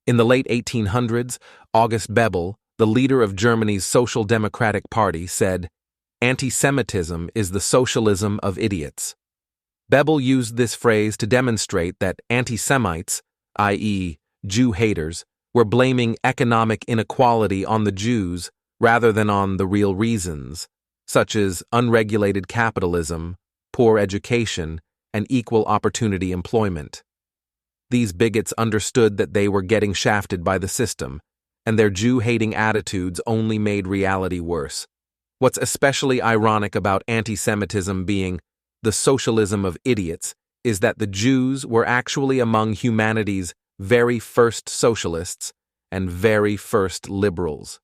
In the late 1800s, August Bebel, the leader of Germany's Social Democratic Party, said, "Antisemitism is the socialism of idiots." Bebel used this phrase to demonstrate that anti-Semites, i.e., Jew haters, were blaming economic inequality on the Jews rather than on the real reasons, such as unregulated capitalism, poor education, and equal opportunity employment. These bigots understood that they were getting shafted by the system, and their Jew-hating attitudes only made reality worse. What's especially ironic about anti-Semitism being the socialism of idiots is that the Jews were actually among humanity's very first socialists and very first liberals.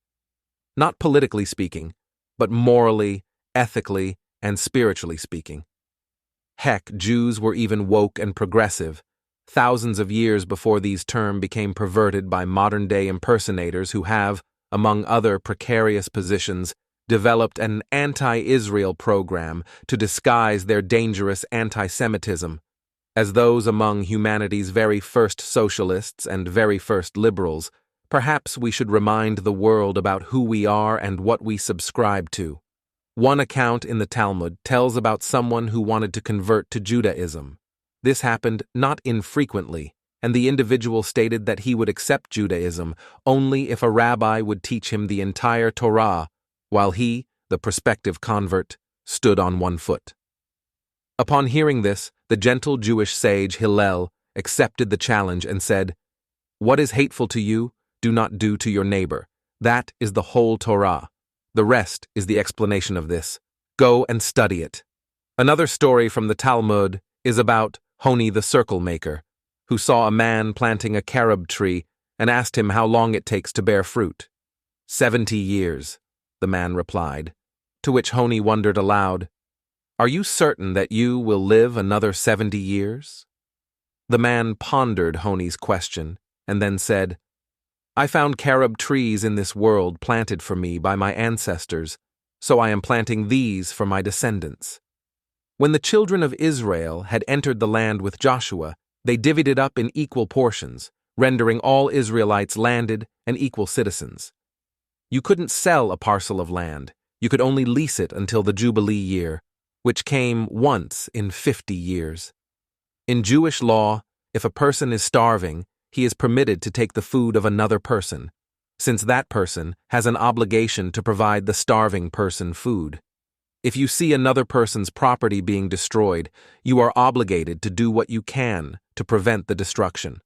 Not politically speaking, but morally, ethically, and spiritually speaking. Heck, Jews were even woke and progressive, thousands of years before these terms became perverted by modern-day impersonators who have, among other precarious positions, developed an anti-Israel program to disguise their dangerous anti-Semitism. As those among humanity's very first socialists and very first liberals, perhaps we should remind the world about who we are and what we subscribe to. One account in the Talmud tells about someone who wanted to convert to Judaism. This happened not infrequently, and the individual stated that he would accept Judaism only if a rabbi would teach him the entire Torah, while he, the prospective convert, stood on one foot. Upon hearing this, the gentle Jewish sage Hillel accepted the challenge and said, "What is hateful to you, do not do to your neighbor. That is the whole Torah. The rest is the explanation of this. Go and study it." Another story from the Talmud is about Honi the circle maker, who saw a man planting a carob tree and asked him how long it takes to bear fruit. 70 years, the man replied, to which Honi wondered aloud, "Are you certain that you will live another 70 years? The man pondered Honi's question and then said, "I found carob trees in this world planted for me by my ancestors, so I am planting these for my descendants." When the children of Israel had entered the land with Joshua, they divvied it up in equal portions, rendering all Israelites landed and equal citizens. You couldn't sell a parcel of land, you could only lease it until the Jubilee year, which came once in 50 years. In Jewish law, if a person is starving, he is permitted to take the food of another person, since that person has an obligation to provide the starving person food. If you see another person's property being destroyed, you are obligated to do what you can to prevent the destruction.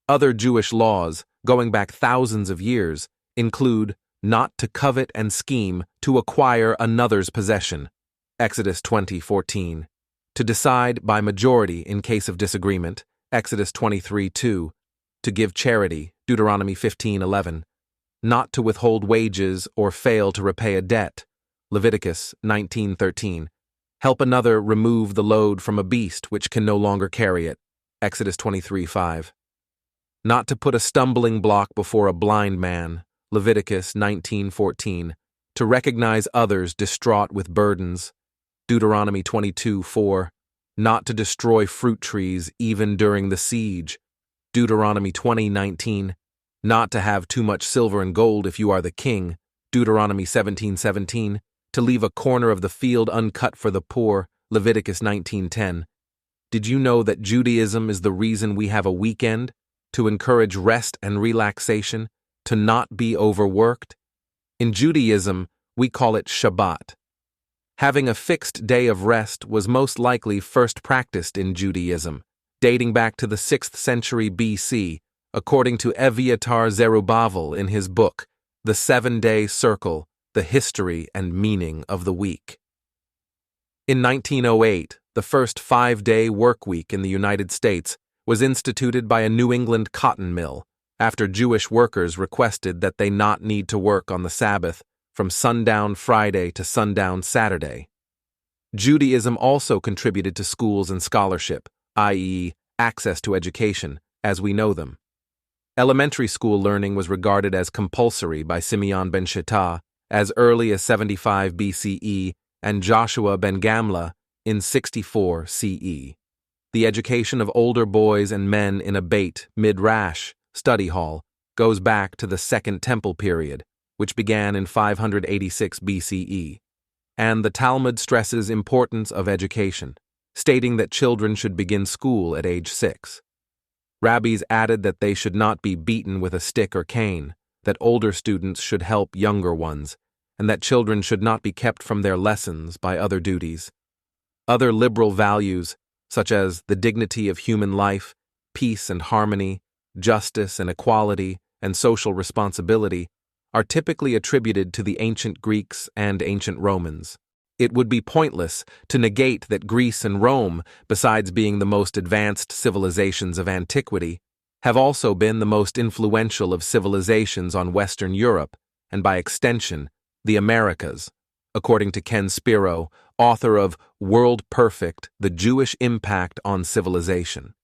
Other Jewish laws, going back thousands of years, include not to covet and scheme to acquire another's possession, Exodus 20:14, to decide by majority in case of disagreement, Exodus 23:2, to give charity, Deuteronomy 15:11, not to withhold wages or fail to repay a debt, Leviticus 19:13, help another remove the load from a beast which can no longer carry it, Exodus 23:5, not to put a stumbling block before a blind man, Leviticus 19:14, to recognize others distraught with burdens, Deuteronomy 22:4, not to destroy fruit trees even during the siege, Deuteronomy 20:19, not to have too much silver and gold if you are the king, Deuteronomy 17:17, to leave a corner of the field uncut for the poor, Leviticus 19:10. Did you know that Judaism is the reason we have a weekend? To encourage rest and relaxation, to not be overworked? In Judaism, we call it Shabbat. Having a fixed day of rest was most likely first practiced in Judaism, dating back to the 6th century BC, according to Eviatar Zerubbabel in his book, The 7-Day Circle, The History and Meaning of the Week. In 1908, the first 5-day work week in the United States was instituted by a New England cotton mill, after Jewish workers requested that they not need to work on the Sabbath from sundown Friday to sundown Saturday. Judaism also contributed to schools and scholarship, i.e., access to education, as we know them. Elementary school learning was regarded as compulsory by Simeon ben Shattah as early as 75 BCE and Joshua ben Gamla in 64 CE. The education of older boys and men in a beit, midrash, study hall, goes back to the Second Temple period, which began in 586 BCE, and the Talmud stresses importance of education, stating that children should begin school at age 6. Rabbis added that they should not be beaten with a stick or cane, that older students should help younger ones, and that children should not be kept from their lessons by other duties. Other liberal values, such as the dignity of human life, peace and harmony, justice and equality, and social responsibility, are typically attributed to the ancient Greeks and ancient Romans. It would be pointless to negate that Greece and Rome, besides being the most advanced civilizations of antiquity, have also been the most influential of civilizations on Western Europe, and by extension, the Americas, according to Ken Spiro, author of World Perfect: The Jewish Impact on Civilization.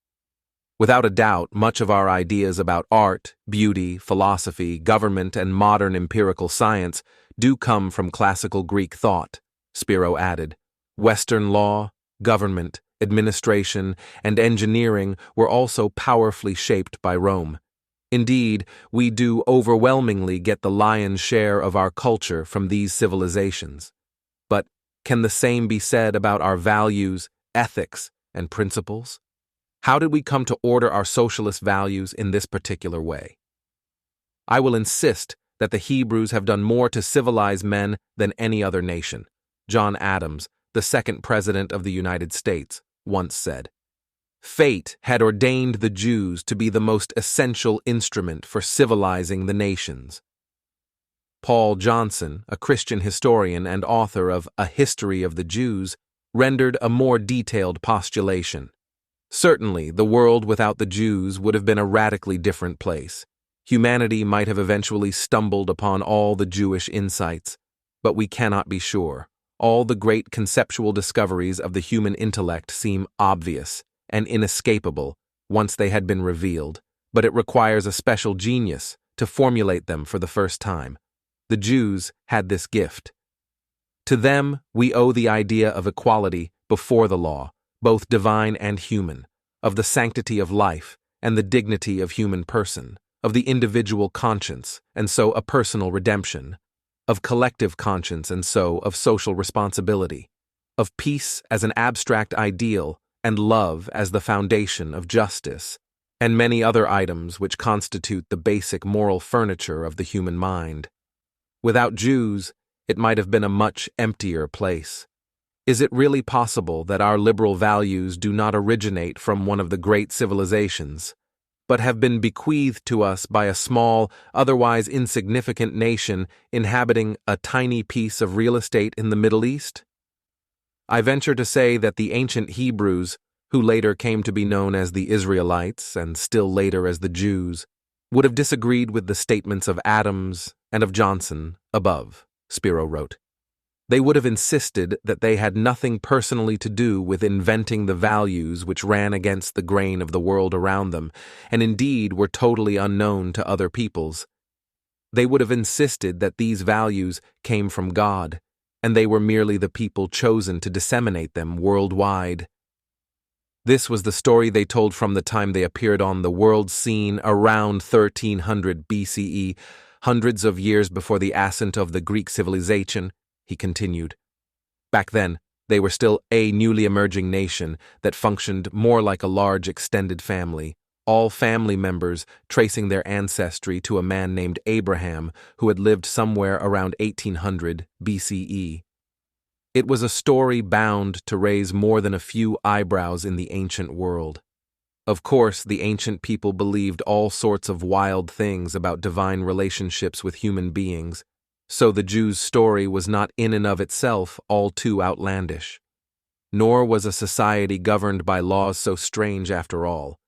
Without a doubt, much of our ideas about art, beauty, philosophy, government, and modern empirical science do come from classical Greek thought, Spiro added. Western law, government, administration, and engineering were also powerfully shaped by Rome. Indeed, we do overwhelmingly get the lion's share of our culture from these civilizations. But can the same be said about our values, ethics, and principles? How did we come to order our socialist values in this particular way? I will insist that the Hebrews have done more to civilize men than any other nation. John Adams, the second president of the United States, once said. Fate had ordained the Jews to be the most essential instrument for civilizing the nations. Paul Johnson, a Christian historian and author of A History of the Jews, rendered a more detailed postulation. Certainly, the world without the Jews would have been a radically different place. Humanity might have eventually stumbled upon all the Jewish insights, but we cannot be sure. All the great conceptual discoveries of the human intellect seem obvious and inescapable once they had been revealed, but it requires a special genius to formulate them for the first time. The Jews had this gift. To them, we owe the idea of equality before the law, both divine and human, of the sanctity of life and the dignity of human person, of the individual conscience, and so a personal redemption, of collective conscience and so of social responsibility, of peace as an abstract ideal and love as the foundation of justice, and many other items which constitute the basic moral furniture of the human mind. Without Jews, it might have been a much emptier place. Is it really possible that our liberal values do not originate from one of the great civilizations, but have been bequeathed to us by a small, otherwise insignificant nation inhabiting a tiny piece of real estate in the Middle East? I venture to say that the ancient Hebrews, who later came to be known as the Israelites and still later as the Jews, would have disagreed with the statements of Adams and of Johnson above, Spiro wrote. They would have insisted that they had nothing personally to do with inventing the values which ran against the grain of the world around them, and indeed were totally unknown to other peoples. They would have insisted that these values came from God, and they were merely the people chosen to disseminate them worldwide. This was the story they told from the time they appeared on the world scene around 1300 BCE, hundreds of years before the ascent of the Greek civilization, he continued. Back then, they were still a newly emerging nation that functioned more like a large extended family, all family members tracing their ancestry to a man named Abraham who had lived somewhere around 1800 BCE. It was a story bound to raise more than a few eyebrows in the ancient world. Of course, the ancient people believed all sorts of wild things about divine relationships with human beings, so the Jews' story was not in and of itself all too outlandish. Nor was a society governed by laws so strange after all.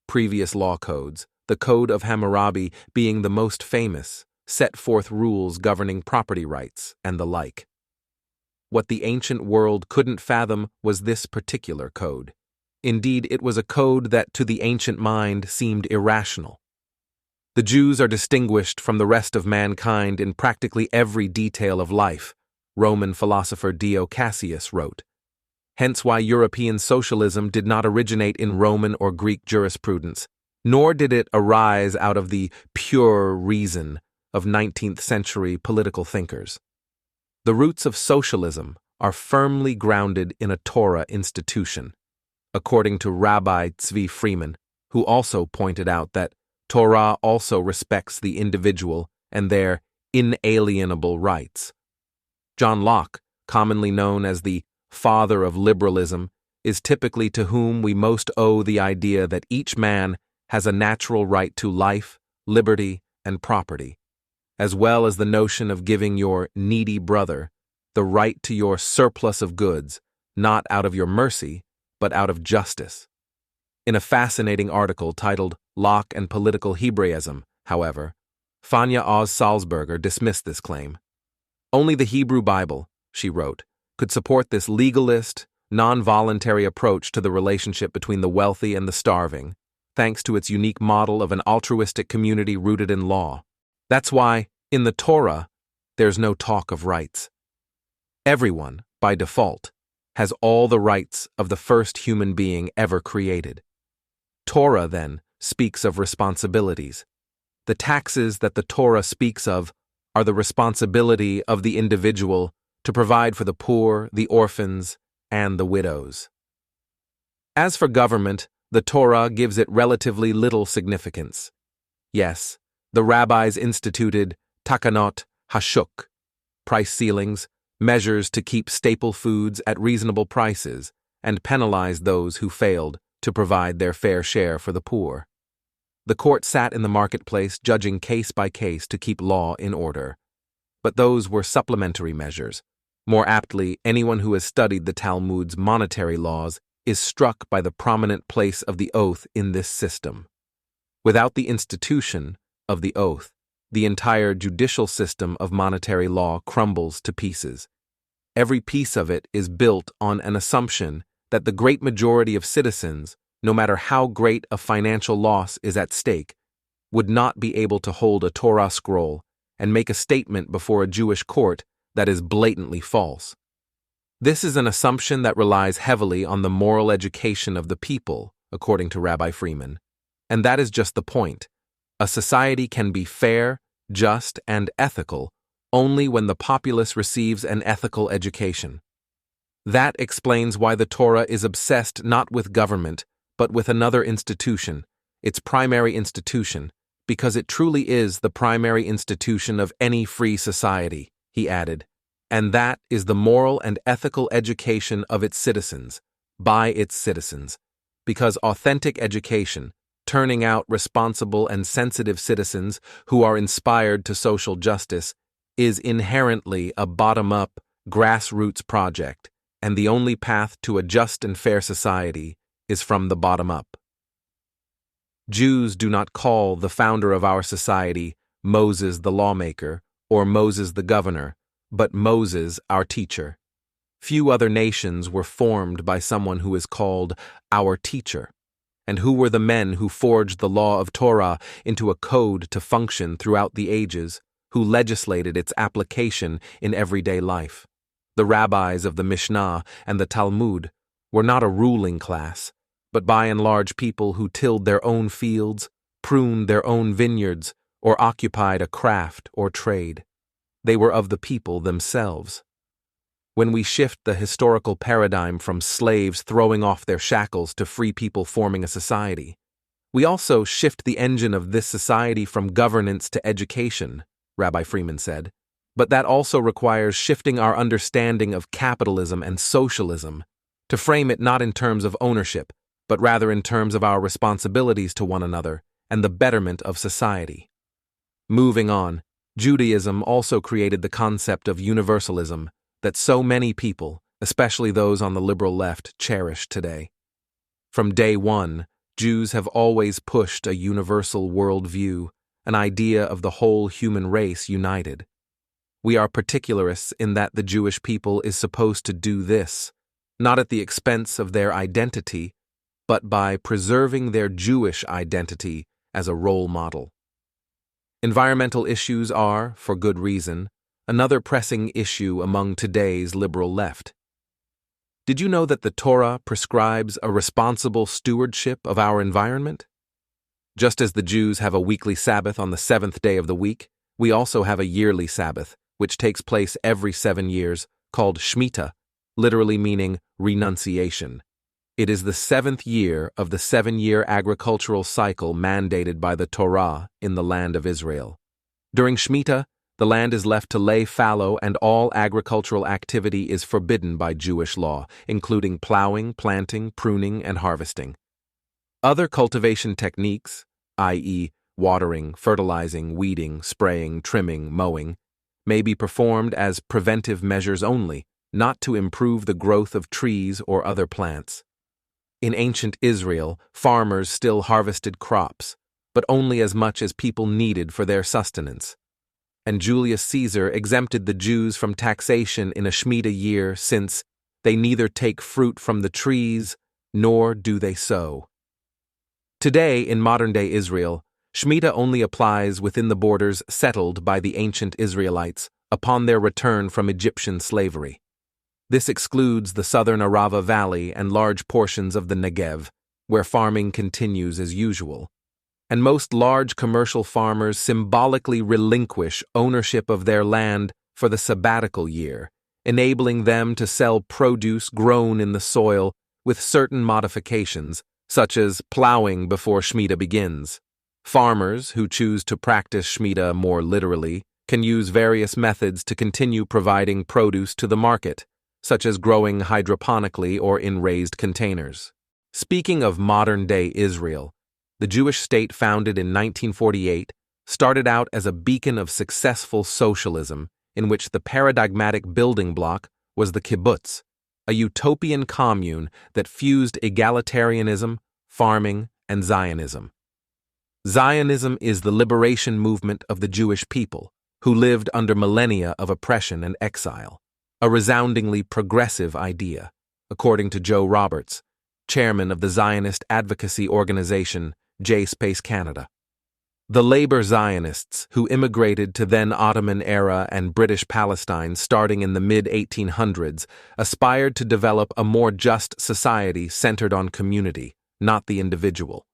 Previous law codes, the Code of Hammurabi being the most famous, set forth rules governing property rights and the like. What the ancient world couldn't fathom was this particular code. Indeed, it was a code that to the ancient mind seemed irrational. The Jews are distinguished from the rest of mankind in practically every detail of life, Roman philosopher Dio Cassius wrote. Hence why European socialism did not originate in Roman or Greek jurisprudence, Nor did it arise out of the pure reason of 19th century political thinkers. The roots of socialism are firmly grounded in a Torah institution, according to Rabbi Tzvi Freeman, who also pointed out that Torah also respects the individual and their inalienable rights. John Locke, commonly known as the father of liberalism, is typically to whom we most owe the idea that each man has a natural right to life, liberty, and property, as well as the notion of giving your needy brother the right to your surplus of goods, not out of your mercy, but out of justice. In a fascinating article titled Locke and Political Hebraism, however, Fania Oz Salzberger dismissed this claim. Only the Hebrew Bible, she wrote, could support this legalist, non-voluntary approach to the relationship between the wealthy and the starving, thanks to its unique model of an altruistic community rooted in law. That's why, in the Torah, there's no talk of rights. Everyone, by default, has all the rights of the first human being ever created. Torah, then, speaks of responsibilities. The taxes that the Torah speaks of are the responsibility of the individual to provide for the poor, the orphans, and the widows. As for government, the Torah gives it relatively little significance. Yes, the rabbis instituted takanot hashuk, price ceilings, measures to keep staple foods at reasonable prices, and penalized those who failed to provide their fair share for the poor. The court sat in the marketplace judging case by case to keep law in order. But those were supplementary measures. More aptly, anyone who has studied the Talmud's monetary laws is struck by the prominent place of the oath in this system. Without the institution of the oath, the entire judicial system of monetary law crumbles to pieces. Every piece of it is built on an assumption that the great majority of citizens, no matter how great a financial loss is at stake, would not be able to hold a Torah scroll and make a statement before a Jewish court that is blatantly false. This is an assumption that relies heavily on the moral education of the people, according to Rabbi Freeman. And that is just the point. A society can be fair, just, and ethical only when the populace receives an ethical education. That explains why the Torah is obsessed not with government, but with another institution, its primary institution, because it truly is the primary institution of any free society, he added, and that is the moral and ethical education of its citizens, by its citizens, because authentic education, turning out responsible and sensitive citizens who are inspired to social justice, is inherently a bottom-up, grassroots project, and the only path to a just and fair society is from the bottom up. Jews do not call the founder of our society Moses the lawmaker or Moses the governor, but Moses our teacher. Few other nations were formed by someone who is called our teacher. And who were the men who forged the law of Torah into a code to function throughout the ages, who legislated its application in everyday life? The rabbis of the Mishnah and the Talmud were not a ruling class, but by and large people who tilled their own fields, pruned their own vineyards, or occupied a craft or trade. They were of the people themselves. When we shift the historical paradigm from slaves throwing off their shackles to free people forming a society, we also shift the engine of this society from governance to education, Rabbi Freeman said. But that also requires shifting our understanding of capitalism and socialism to frame it not in terms of ownership, but rather in terms of our responsibilities to one another and the betterment of society. Moving on, Judaism also created the concept of universalism that so many people, especially those on the liberal left, cherish today. From day one, Jews have always pushed a universal worldview, an idea of the whole human race united. We are particularists in that the Jewish people is supposed to do this, not at the expense of their identity, but by preserving their Jewish identity as a role model. Environmental issues are, for good reason, another pressing issue among today's liberal left. Did you know that the Torah prescribes a responsible stewardship of our environment? Just as the Jews have a weekly Sabbath on the seventh day of the week, we also have a yearly Sabbath, which takes place every 7 years, called Shemitah, literally meaning renunciation. It is the 7th year of the 7-year agricultural cycle mandated by the Torah in the land of Israel. During Shemitah, the land is left to lay fallow and all agricultural activity is forbidden by Jewish law, including plowing, planting, pruning, and harvesting. Other cultivation techniques, i.e., watering, fertilizing, weeding, spraying, trimming, mowing, may be performed as preventive measures only, not to improve the growth of trees or other plants. In ancient Israel, farmers still harvested crops, but only as much as people needed for their sustenance. And Julius Caesar exempted the Jews from taxation in a Shemitah year since they neither take fruit from the trees nor do they sow. Today, in modern-day Israel, Shemitah only applies within the borders settled by the ancient Israelites upon their return from Egyptian slavery. This excludes the southern Arava Valley and large portions of the Negev, where farming continues as usual. And most large commercial farmers symbolically relinquish ownership of their land for the sabbatical year, enabling them to sell produce grown in the soil with certain modifications, such as plowing before Shemitah begins. Farmers who choose to practice Shemitah more literally can use various methods to continue providing produce to the market, such as growing hydroponically or in raised containers. Speaking of modern-day Israel, the Jewish state founded in 1948 started out as a beacon of successful socialism in which the paradigmatic building block was the kibbutz, a utopian commune that fused egalitarianism, farming, and Zionism. Zionism is the liberation movement of the Jewish people, who lived under millennia of oppression and exile. A resoundingly progressive idea, according to Joe Roberts, chairman of the Zionist advocacy organization J-Space Canada. The labor Zionists, who immigrated to then Ottoman era and British Palestine starting in the mid-1800s, aspired to develop a more just society centered on community, not the individual.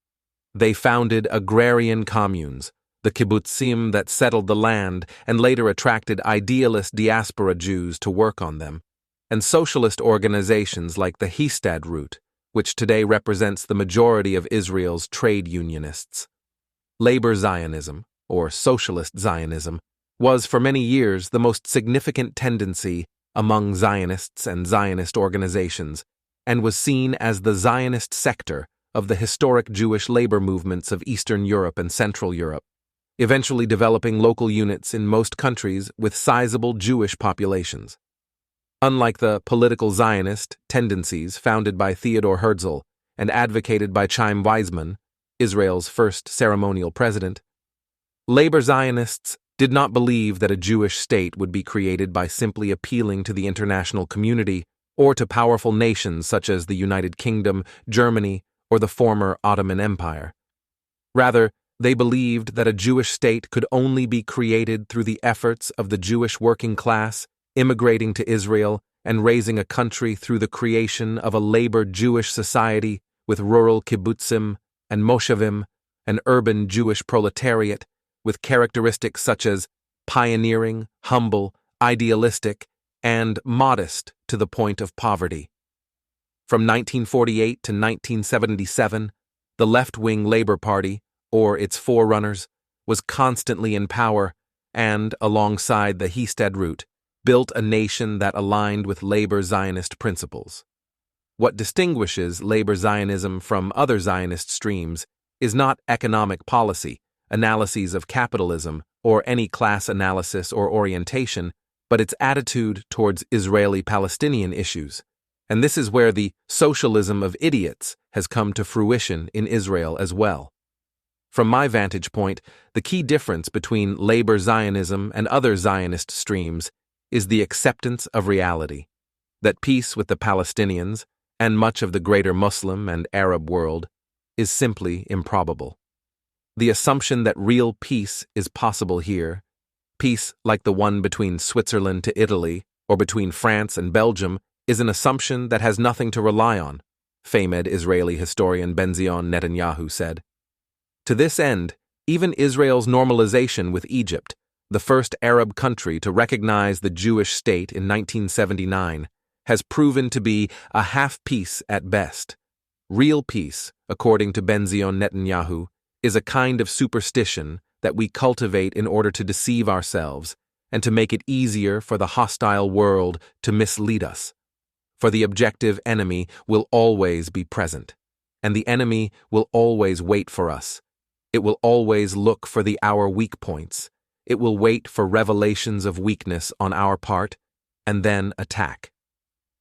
They founded agrarian communes, the kibbutzim that settled the land and later attracted idealist diaspora Jews to work on them, and socialist organizations like the Histadrut, which today represents the majority of Israel's trade unionists. Labor Zionism, or socialist Zionism, was for many years the most significant tendency among Zionists and Zionist organizations, and was seen as the Zionist sector of the historic Jewish labor movements of Eastern Europe and Central Europe, eventually developing local units in most countries with sizable Jewish populations. Unlike the political Zionist tendencies founded by Theodor Herzl and advocated by Chaim Weizmann, Israel's first ceremonial president, labor Zionists did not believe that a Jewish state would be created by simply appealing to the international community or to powerful nations such as the United Kingdom, Germany, or the former Ottoman Empire. Rather, they believed that a Jewish state could only be created through the efforts of the Jewish working class immigrating to Israel and raising a country through the creation of a labor Jewish society with rural kibbutzim and moshavim, an urban Jewish proletariat with characteristics such as pioneering, humble, idealistic, and modest to the point of poverty. From 1948 to 1977, the left-wing Labor Party, or its forerunners, was constantly in power and, alongside the Histadrut, built a nation that aligned with labor Zionist principles. What distinguishes labor Zionism from other Zionist streams is not economic policy, analyses of capitalism, or any class analysis or orientation, but its attitude towards Israeli-Palestinian issues. And this is where the socialism of idiots has come to fruition in Israel as well. From my vantage point, the key difference between labor Zionism and other Zionist streams is the acceptance of reality, that peace with the Palestinians, and much of the greater Muslim and Arab world, is simply improbable. The assumption that real peace is possible here, peace like the one between Switzerland to Italy or between France and Belgium, is an assumption that has nothing to rely on, famed Israeli historian Benzion Netanyahu said. To this end, even Israel's normalization with Egypt, the first Arab country to recognize the Jewish state in 1979, has proven to be a half-peace at best. Real peace, according to Benzion Netanyahu, is a kind of superstition that we cultivate in order to deceive ourselves and to make it easier for the hostile world to mislead us. For the objective enemy will always be present, and the enemy will always wait for us. It will always look for our weak points. It will wait for revelations of weakness on our part, and then attack.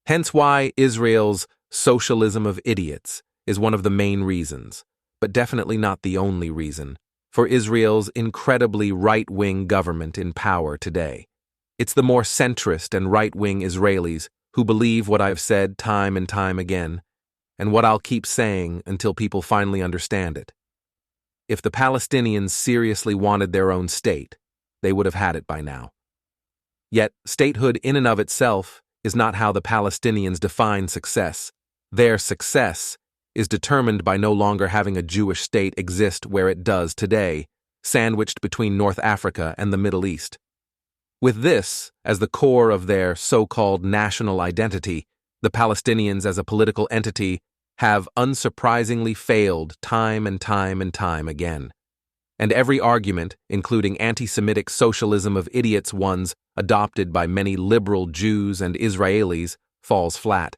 Hence why Israel's socialism of idiots is one of the main reasons, but definitely not the only reason, for Israel's incredibly right-wing government in power today. It's the more centrist and right-wing Israelis who believe what I've said time and time again, and what I'll keep saying until people finally understand it. If the Palestinians seriously wanted their own state, they would have had it by now. Yet, statehood in and of itself is not how the Palestinians define success. Their success is determined by no longer having a Jewish state exist where it does today, sandwiched between North Africa and the Middle East. With this as the core of their so-called national identity, the Palestinians as a political entity have unsurprisingly failed time and time and time again. And every argument, including anti-Semitic socialism of idiots ones adopted by many liberal Jews and Israelis, falls flat.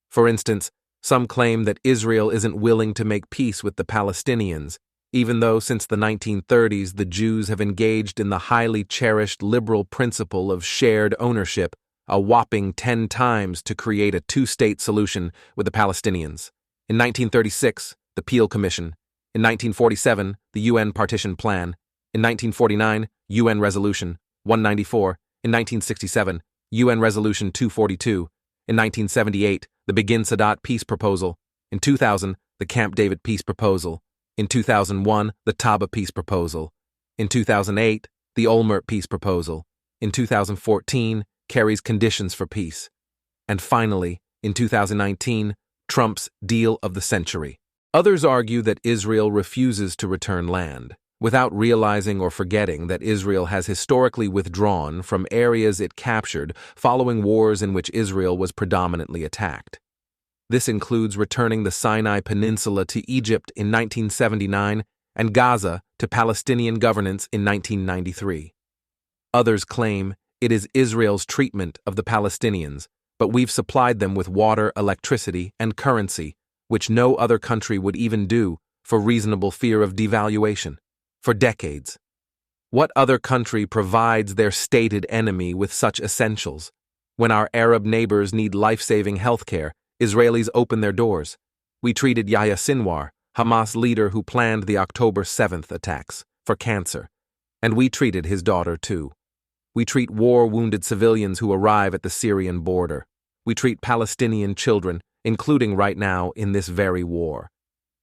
For instance, some claim that Israel isn't willing to make peace with the Palestinians, even though since the 1930s the Jews have engaged in the highly cherished liberal principle of shared ownership, a whopping 10 times to create a two-state solution with the Palestinians. In 1936, the Peel Commission. In 1947, the UN Partition Plan. In 1949, UN Resolution 194. In 1967, UN Resolution 242. In 1978, the Begin Sadat Peace Proposal. In 2000, the Camp David Peace Proposal. In 2001, the Taba Peace Proposal. In 2008, the Olmert Peace Proposal. In 2014, Kerry's Conditions for Peace. And finally, in 2019, Trump's Deal of the Century. Others argue that Israel refuses to return land, without realizing or forgetting that Israel has historically withdrawn from areas it captured following wars in which Israel was predominantly attacked. This includes returning the Sinai Peninsula to Egypt in 1979 and Gaza to Palestinian governance in 1993. Others claim it is Israel's treatment of the Palestinians, but we've supplied them with water, electricity, and currency, which no other country would even do for reasonable fear of devaluation, for decades. What other country provides their stated enemy with such essentials? When our Arab neighbors need life-saving health care, Israelis open their doors. We treated Yahya Sinwar, Hamas leader who planned the October 7th attacks, for cancer, and we treated his daughter too. We treat war-wounded civilians who arrive at the Syrian border. We treat Palestinian children, including right now in this very war.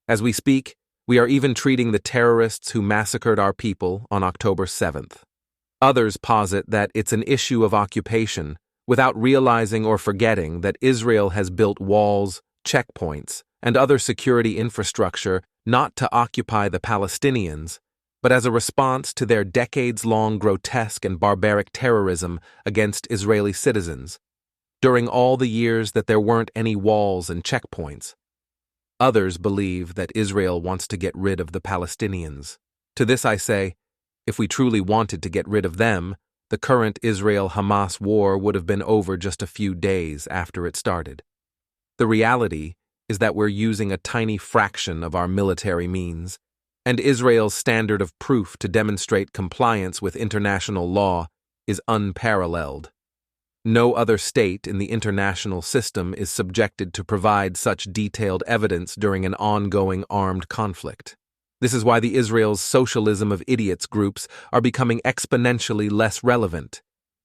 As we speak, we are even treating the terrorists who massacred our people on October 7th. Others posit that it's an issue of occupation, without realizing or forgetting that Israel has built walls, checkpoints, and other security infrastructure not to occupy the Palestinians, but as a response to their decades-long grotesque and barbaric terrorism against Israeli citizens, during all the years that there weren't any walls and checkpoints. Others believe that Israel wants to get rid of the Palestinians. To this I say, if we truly wanted to get rid of them, the current Israel-Hamas war would have been over just a few days after it started. The reality is that we're using a tiny fraction of our military means, and Israel's standard of proof to demonstrate compliance with international law is unparalleled. No other state in the international system is subjected to provide such detailed evidence during an ongoing armed conflict. This is why the Israel's socialism of idiots groups are becoming exponentially less relevant,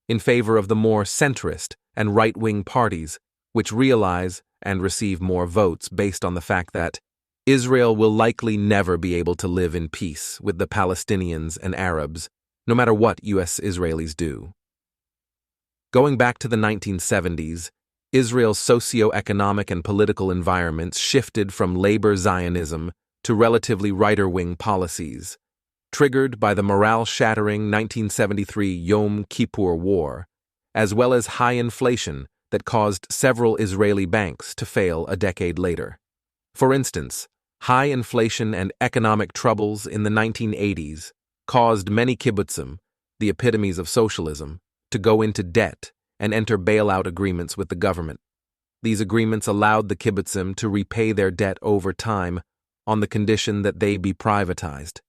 in favor of the more centrist and right-wing parties, which realize and receive more votes based on the fact that Israel will likely never be able to live in peace with the Palestinians and Arabs, no matter what U.S. Israelis do. Going back to the 1970s, Israel's socio-economic and political environments shifted from labor Zionism to relatively right-wing policies, triggered by the morale-shattering 1973 Yom Kippur War, as well as high inflation that caused several Israeli banks to fail a decade later. For instance, high inflation and economic troubles in the 1980s caused many kibbutzim, the epitomes of socialism, to go into debt and enter bailout agreements with the government. These agreements allowed the kibbutzim to repay their debt over time on the condition that they be privatized.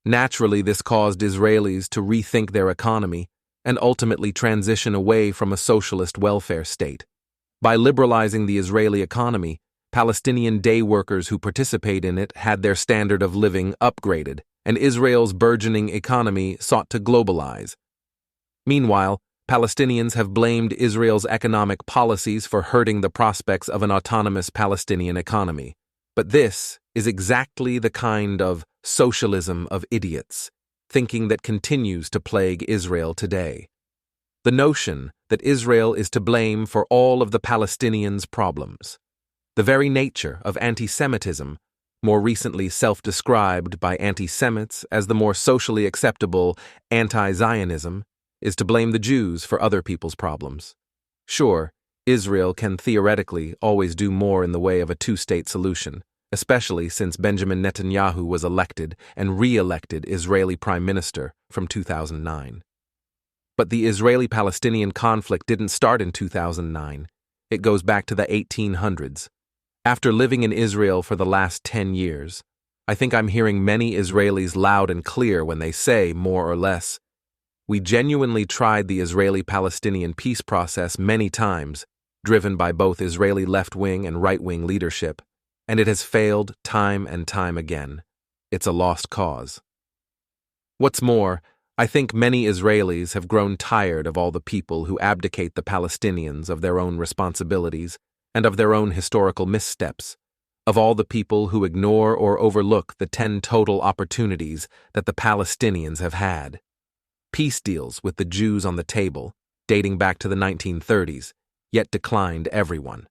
Naturally, this caused Israelis to rethink their economy and ultimately transition away from a socialist welfare state. By liberalizing the Israeli economy, Palestinian day workers who participate in it had their standard of living upgraded, and Israel's burgeoning economy sought to globalize. Meanwhile, Palestinians have blamed Israel's economic policies for hurting the prospects of an autonomous Palestinian economy. But this is exactly the kind of socialism of idiots thinking that continues to plague Israel today. The notion that Israel is to blame for all of the Palestinians' problems. The very nature of anti-Semitism, more recently self-described by anti-Semites as the more socially acceptable anti-Zionism, is to blame the Jews for other people's problems. Sure, Israel can theoretically always do more in the way of a two-state solution, especially since Benjamin Netanyahu was elected and re-elected Israeli Prime Minister from 2009. But the Israeli-Palestinian conflict didn't start in 2009. It goes back to the 1800s. After living in Israel for the last 10 years, I think I'm hearing many Israelis loud and clear when they say, more or less, we genuinely tried the Israeli-Palestinian peace process many times, driven by both Israeli left-wing and right-wing leadership, and it has failed time and time again. It's a lost cause. What's more, I think many Israelis have grown tired of all the people who abdicate the Palestinians of their own responsibilities and of their own historical missteps, of all the people who ignore or overlook the 10 total opportunities that the Palestinians have had. Peace deals with the Jews on the table, dating back to the 1930s, yet declined everyone.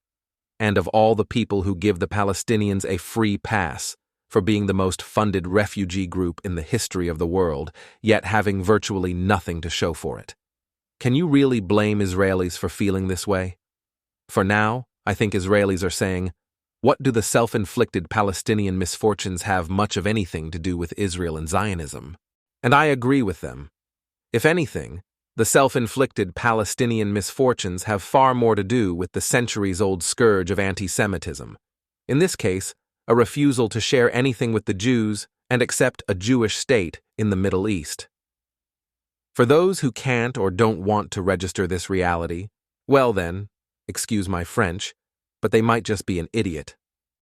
And of all the people who give the Palestinians a free pass for being the most funded refugee group in the history of the world, yet having virtually nothing to show for it. Can you really blame Israelis for feeling this way? For now, I think Israelis are saying, what do the self-inflicted Palestinian misfortunes have much of anything to do with Israel and Zionism? And I agree with them. If anything, the self-inflicted Palestinian misfortunes have far more to do with the centuries-old scourge of anti-Semitism. In this case, a refusal to share anything with the Jews and accept a Jewish state in the Middle East. For those who can't or don't want to register this reality, well then, excuse my French, but they might just be an idiot.